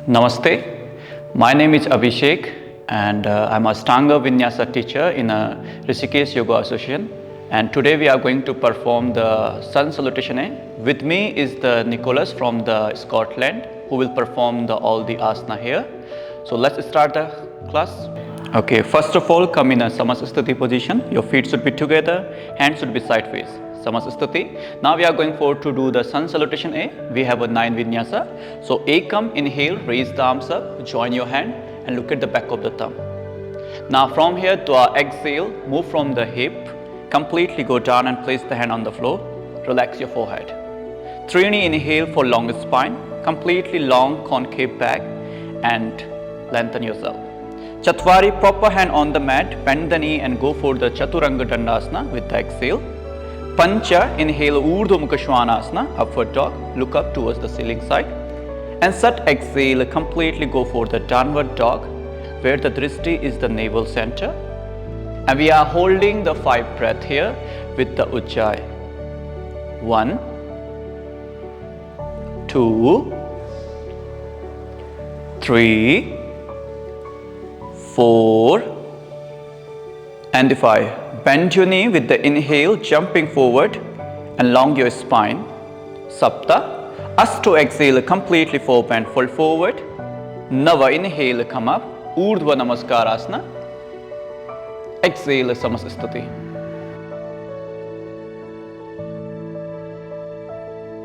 Namaste, my name is Abhishek and I'm a Ashtanga Vinyasa teacher in a Rishikesh Yoga Association, and today we are going to perform the Sun Salutation A. With me is the Nicholas from the Scotland who will perform all the asana here. So let's start the class. Okay, first of all come in a Samasthiti position. Your feet should be together, hands should be sideways. Samasthiti. Now we are going forward to do the Sun Salutation A. We have a 9 vinyasa. So A, come, inhale, raise the arms up, join your hand and look at the back of the thumb. Now from here to our exhale, move from the hip, completely go down and place the hand on the floor. Relax your forehead. Trini, inhale for long spine, completely long concave back and lengthen yourself. Chatwari, proper hand on the mat, bend the knee and go for the Chaturanga Dandasana with the exhale. Pancha, inhale, Urdhva Mukha Svanasana, upward dog, look up towards the ceiling side. And Sat, exhale, completely go for the downward dog, where the drishti is the navel center. And we are holding the 5 breath here with the Ujjayi. 1, 2, 3, 4, and 5. Bend your knee with the inhale, jumping forward and long your spine. Sapta. Ashto, exhale, completely forward and fold forward. Nava, inhale, come up. Urdhva Namaskar asana. Exhale, Samasthiti.